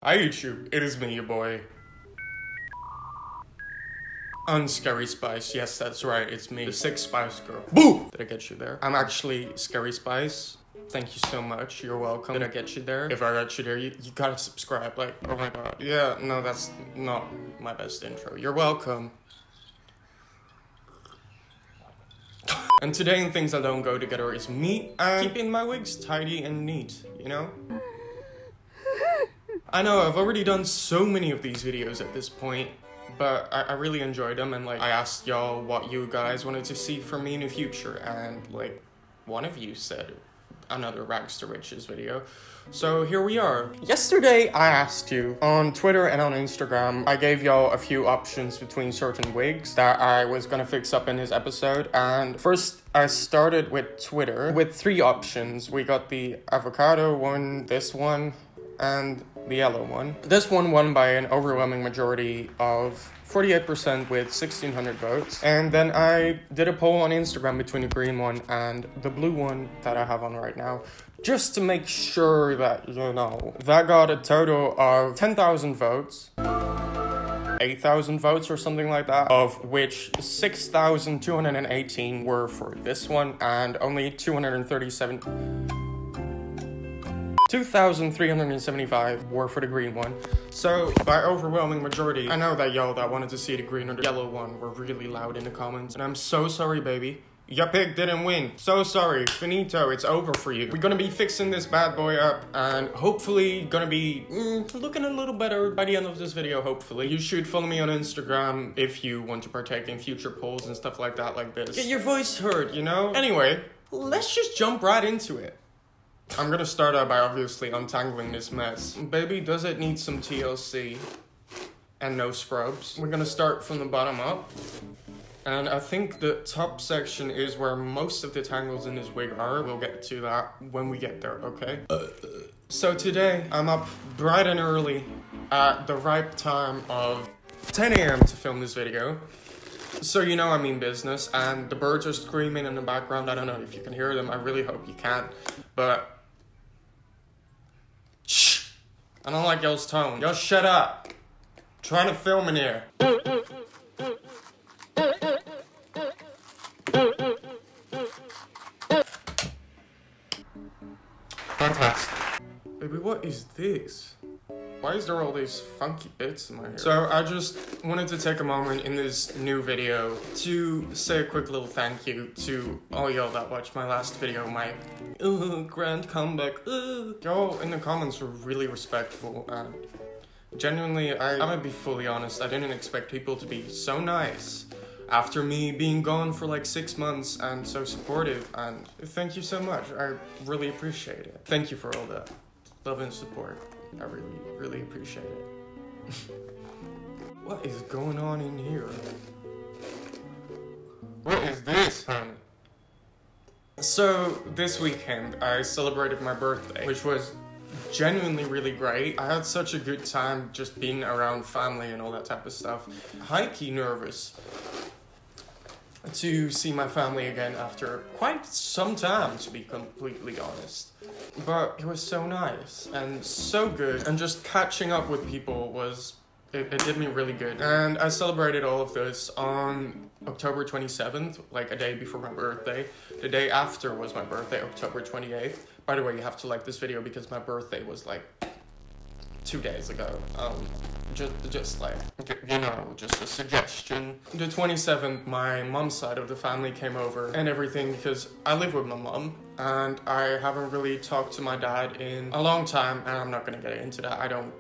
Hi YouTube, it is me, your boy. Unscary Spice, yes that's right, it's me. The 6 Spice girl. Boo! Did I get you there? I'm actually Scary Spice. Thank you so much, you're welcome. Did I get you there? If I got you there, you gotta subscribe, like, oh my god. Yeah, no, that's not my best intro. You're welcome. And today in things that don't go together is me and keeping my wigs tidy and neat, you know? I know, I've already done so many of these videos at this point, but I really enjoyed them, and like, I asked y'all what you guys wanted to see from me in the future, and like, one of you said another Rags to Riches video. So here we are. Yesterday I asked you on Twitter and on Instagram, I gave y'all a few options between certain wigs that I was gonna fix up in this episode, and first I started with Twitter with 3 options. We got the avocado one, this one, and the yellow one. This one won by an overwhelming majority of 48% with 1,600 votes. And then I did a poll on Instagram between the green one and the blue one that I have on right now, just to make sure that, you know, that got a total of 10,000 votes. 8,000 votes or something like that, of which 6,218 were for this one and only 2,375 were for the green one. So by overwhelming majority, I know that y'all that wanted to see the green or the yellow one were really loud in the comments, and I'm so sorry, baby. Your pick didn't win. So sorry. Finito, it's over for you. We're gonna be fixing this bad boy up, and hopefully gonna be looking a little better by the end of this video, hopefully. You should follow me on Instagram if you want to partake in future polls and stuff like that, like this. Get your voice heard, you know? Anyway, let's just jump right into it. I'm gonna start out by obviously untangling this mess. Baby, does it need some TLC and no scrubs? We're gonna start from the bottom up. And I think the top section is where most of the tangles in this wig are. We'll get to that when we get there, okay? So today, I'm up bright and early at the ripe time of 10 AM to film this video. So you know I mean business, and the birds are screaming in the background. I don't know if you can hear them, I really hope you can. But shh! I don't like y'all's tone. Y'all shut up. I'm trying to film in here. Fantastic. Baby, what is this? Why is there all these funky bits in my hair? So I just wanted to take a moment in this new video to say a quick little thank you to all y'all that watched my last video, my grand comeback. Y'all in the comments were really respectful, and genuinely, I'm gonna be fully honest, I didn't expect people to be so nice after me being gone for like 6 months and so supportive, and thank you so much. I really appreciate it. Thank you for all that love and support. I really appreciate it. What is going on in here? What is this, honey? So, this weekend, I celebrated my birthday, which was genuinely really great. I had such a good time just being around family and all that type of stuff. High-key nervous to see my family again after quite some time, to be completely honest. But it was so nice and so good, and just catching up with people was, it did me really good. And I celebrated all of this on October 27th, like a day before my birthday. The day after was my birthday, October 28th. By the way, you have to like this video because my birthday was like 2 days ago. Just like, you know, just a suggestion. The 27th, my mom's side of the family came over and everything, because I live with my mom and I haven't really talked to my dad in a long time, and I'm not gonna get into that. I don't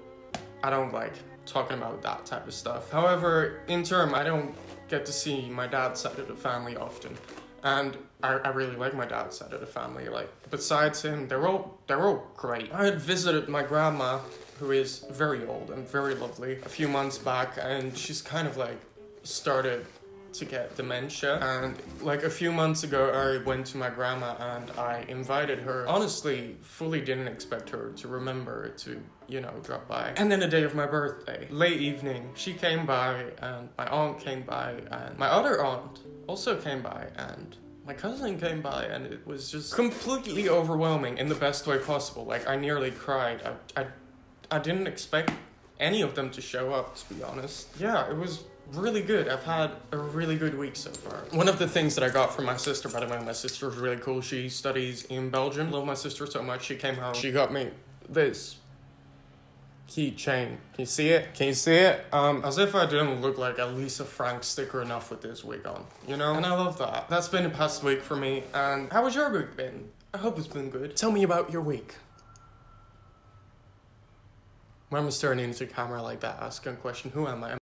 like talking about that type of stuff. However, in turn, I don't get to see my dad's side of the family often. And I really like my dad's side of the family. Like, besides him, they're all great. I had visited my grandma, who is very old and very lovely, a few months back, and she's kind of like started to get dementia. And like a few months ago, I went to my grandma and I invited her. Honestly, fully didn't expect her to remember to, you know, drop by. And then the day of my birthday, late evening, she came by, and my aunt came by, and my other aunt also came by, and my cousin came by, and it was just completely overwhelming in the best way possible. Like, I nearly cried. I didn't expect any of them to show up, to be honest. Yeah, it was really good. I've had a really good week so far. One of the things that I got from my sister, by the way, my sister is really cool. She studies in Belgium. I love my sister so much. She came home. She got me this keychain. Can you see it? Can you see it? As if I didn't look like at least a Frank sticker enough with this wig on, you know? And I love that. That's been the past week for me. And how has your week been? I hope it's been good. Tell me about your week. When I'm staring into the camera like that, asking a question, who am I?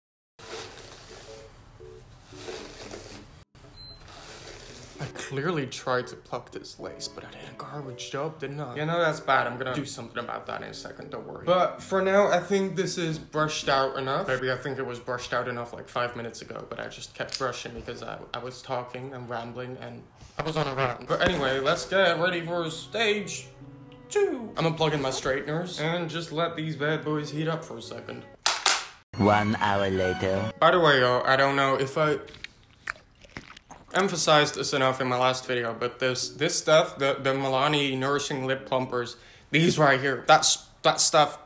I clearly tried to pluck this lace, but I did a garbage job, didn't I? You know, that's bad. I'm gonna do something about that in a second, don't worry. But for now, I think this is brushed out enough. Maybe I think it was brushed out enough like 5 minutes ago, but I just kept brushing because I was talking and rambling and I was on a rant. But anyway, let's get ready for stage 2. I'm gonna plug in my straighteners and just let these bad boys heat up for a second. 1 hour later. By the way, y'all, I don't know if I emphasized this enough in my last video, but this stuff, the Milani Nourishing Lip Plumpers, these right here, that stuff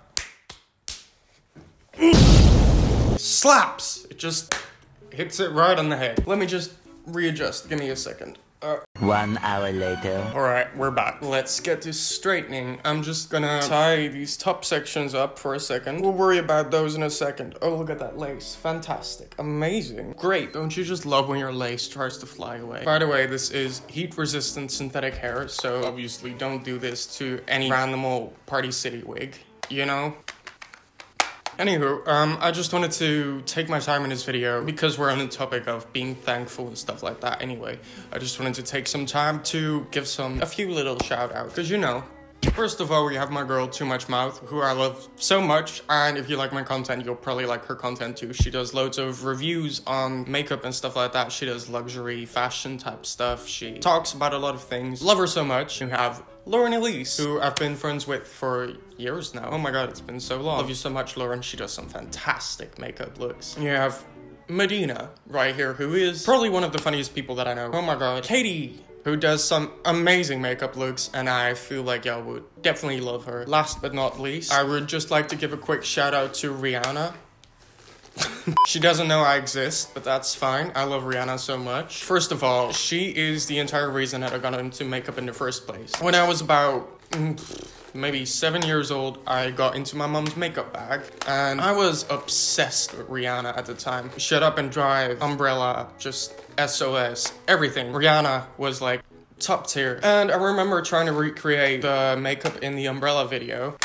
slaps. It just hits it right on the head. Let me just readjust. Give me a second. 1 hour later. Alright, we're back. Let's get to straightening. I'm just gonna tie these top sections up for a second. We'll worry about those in a second. Oh, look at that lace. Fantastic. Amazing. Great. Don't you just love when your lace tries to fly away? By the way, this is heat-resistant synthetic hair, so obviously don't do this to any random old Party City wig, you know? Anywho, I just wanted to take my time in this video because we're on the topic of being thankful and stuff like that anyway. I just wanted to take some time to give a few little shout outs. Because you know, first of all, we have my girl Too Much Mouth, who I love so much. And if you like my content, you'll probably like her content too. She does loads of reviews on makeup and stuff like that. She does luxury fashion type stuff. She talks about a lot of things. Love her so much. You have Lauren Elise, who I've been friends with for years now. Oh my god, it's been so long. Love you so much, Lauren. She does some fantastic makeup looks. You have Medina right here, who is probably one of the funniest people that I know. Oh my god. Katie, who does some amazing makeup looks, and I feel like y'all would definitely love her. Last but not least, I would just like to give a quick shout out to Rihanna. She doesn't know I exist, but that's fine. I love Rihanna so much. First of all, she is the entire reason that I got into makeup in the first place. When I was about maybe 7 years old, I got into my mom's makeup bag, and I was obsessed with Rihanna at the time. Shut Up and Drive, Umbrella, just SOS, everything. Rihanna was like top tier. And I remember trying to recreate the makeup in the Umbrella video.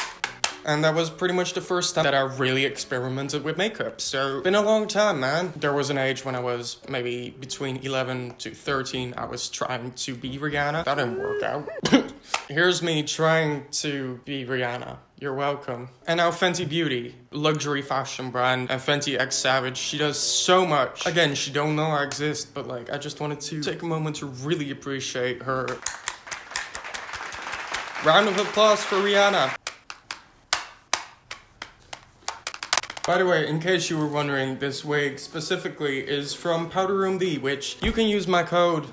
And that was pretty much the first time that I really experimented with makeup. So, been a long time, man. There was an age when I was maybe between 11 to 13. I was trying to be Rihanna. That didn't work out. Here's me trying to be Rihanna. You're welcome. And now Fenty Beauty, luxury fashion brand, and Fenty X Savage. She does so much. Again, she don't know I exist, but like, I just wanted to take a moment to really appreciate her. Round of applause for Rihanna. By the way, in case you were wondering, this wig specifically is from Powderroom D, which you can use my code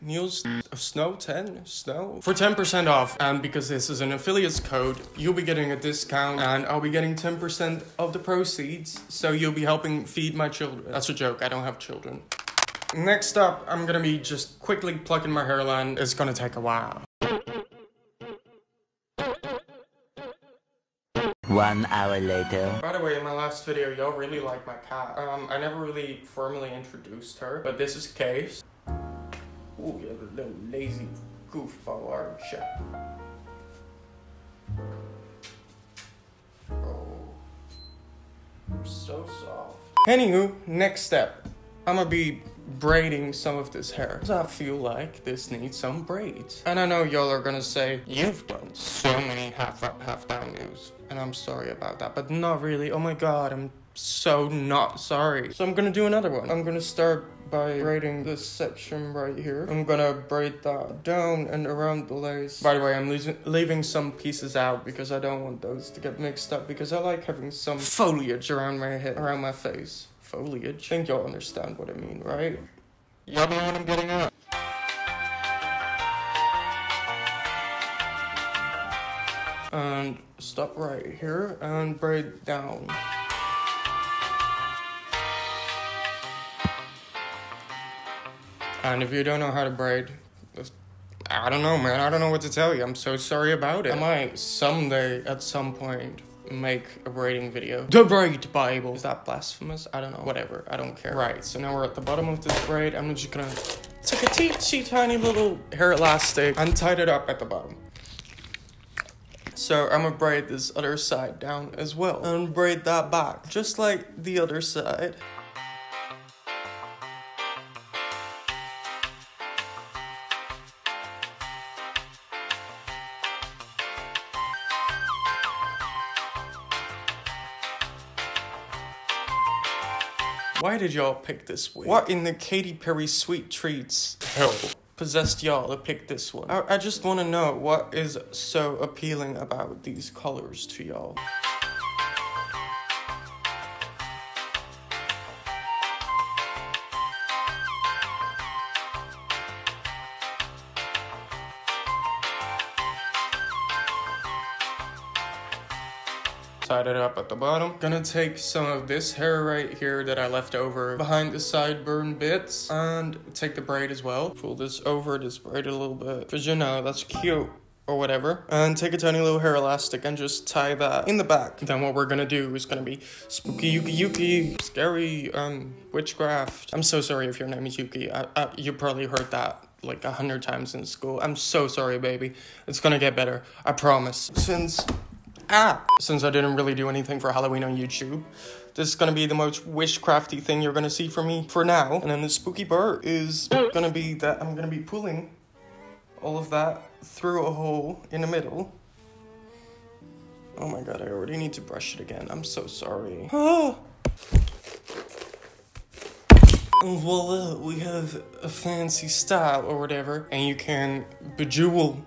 News Snow 10 Snow for 10% off. And because this is an affiliates code, you'll be getting a discount and I'll be getting 10% of the proceeds. So you'll be helping feed my children. That's a joke, I don't have children. Next up, I'm gonna be just quickly plucking my hairline. It's gonna take a while. 1 hour later. By the way, in my last video, y'all really like my cat. I never really formally introduced her, but this is Case. Ooh, you're a little lazy goofball, aren't you? Oh, you're so soft. Anywho, next step. I'm gonna be braiding some of this hair. Cause I feel like this needs some braids. And I know y'all are gonna say, you've done so many half up, half down moves. And I'm sorry about that, but not really. Oh my god, I'm so not sorry. So I'm gonna do another one. I'm gonna start by braiding this section right here. I'm gonna braid that down and around the lace. By the way, I'm leaving some pieces out because I don't want those to get mixed up because I like having some foliage around my head, around my face. Foliage. I think y'all understand what I mean, right? Y'all know what I'm getting at. and stop right here and braid down. And if you don't know how to braid, I don't know, man. I don't know what to tell you. I'm so sorry about it. I might someday, at some point, make a braiding video. The Braid Bible. Is that blasphemous? I don't know. Whatever. I don't care. Right, so now we're at the bottom of this braid. I'm just gonna take a teensy tiny little hair elastic and tie it up at the bottom. So I'm gonna braid this other side down as well. And braid that back, just like the other side. Why did y'all pick this wig? What in the Katy Perry Sweet Treats hell possessed y'all to pick this one? I just want to know what is so appealing about these colors to y'all. Tied it up at the bottom. Gonna take some of this hair right here that I left over behind the sideburn bits and take the braid as well. Pull this over, just braid it a little bit, because you know, that's cute or whatever. And take a tiny little hair elastic and just tie that in the back. Then what we're gonna do is gonna be spooky yuki, scary witchcraft. I'm so sorry if your name is Yuki. You probably heard that like 100 times in school. I'm so sorry, baby. It's gonna get better, I promise. Since I didn't really do anything for Halloween on YouTube, this is gonna be the most witchcrafty thing you're gonna see from me for now. And then the spooky part is gonna be that I'm gonna be pulling all of that through a hole in the middle. Oh my god, I already need to brush it again. I'm so sorry. And voila, we have a fancy style or whatever. And you can bejewel.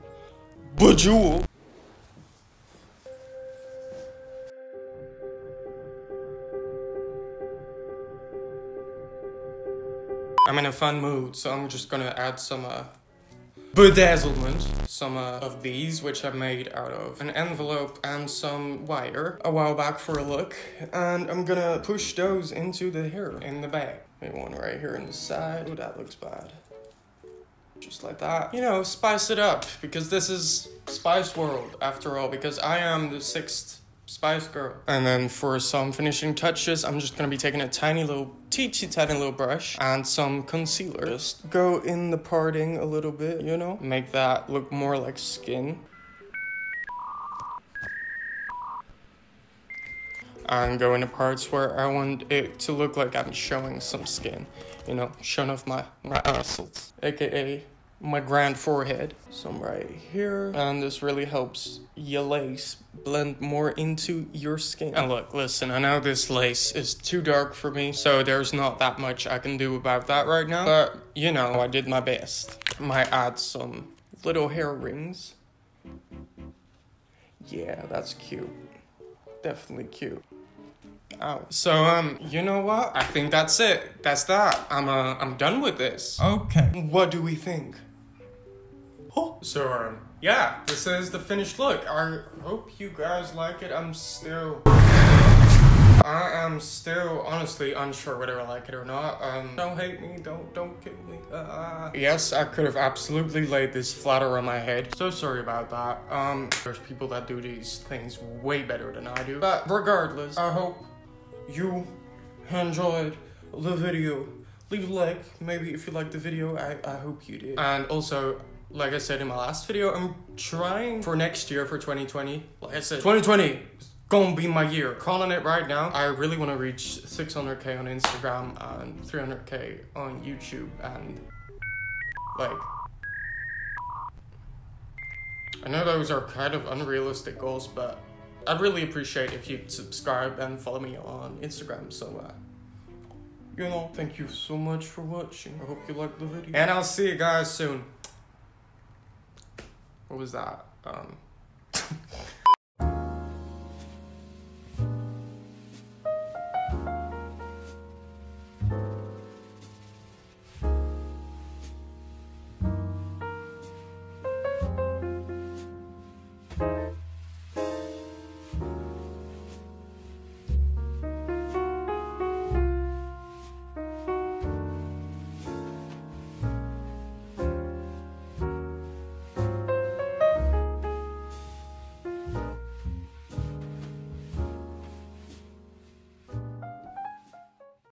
I'm in a fun mood, so I'm just gonna add some bedazzlement. Some of these, which I made out of an envelope and some wire a while back for a look. And I'm gonna push those into the hair in the back. Maybe one right here in the side. Oh, that looks bad. Just like that. You know, spice it up, because this is Spice World after all, because I am the 6th Spice Girl. And then for some finishing touches, I'm just gonna be taking a tiny little brush and some concealer. Just go in the parting a little bit, you know? Make that look more like skin. And go in the parts where I want it to look like I'm showing some skin. You know, showing off my assets, aka my grand forehead. Some right here. And this really helps your lace blend more into your skin. And look, listen, I know this lace is too dark for me, so there's not that much I can do about that right now. But, you know, I did my best. Might add some little hair rings. Yeah, that's cute. Definitely cute. Ow. So, you know what? I think that's it. That's that. I'm done with this. Okay. What do we think? Oh. So, yeah, this is the finished look. I hope you guys like it. I am still honestly unsure whether I like it or not. Don't hate me, don't kill me. Yes, I could have absolutely laid this flatter on my head. So sorry about that. There's people that do these things way better than I do. But regardless, I hope you enjoyed the video. Leave a like, maybe if you liked the video. I hope you did. And also, like I said in my last video, I'm trying for next year, for 2020. Like I said, 2020 is gonna be my year. Calling it right now. I really want to reach 600k on Instagram and 300k on YouTube. And like, I know those are kind of unrealistic goals, but I'd really appreciate if you'd subscribe and follow me on Instagram. So, you know, thank you so much for watching. I hope you liked the video. And I'll see you guys soon. What was that?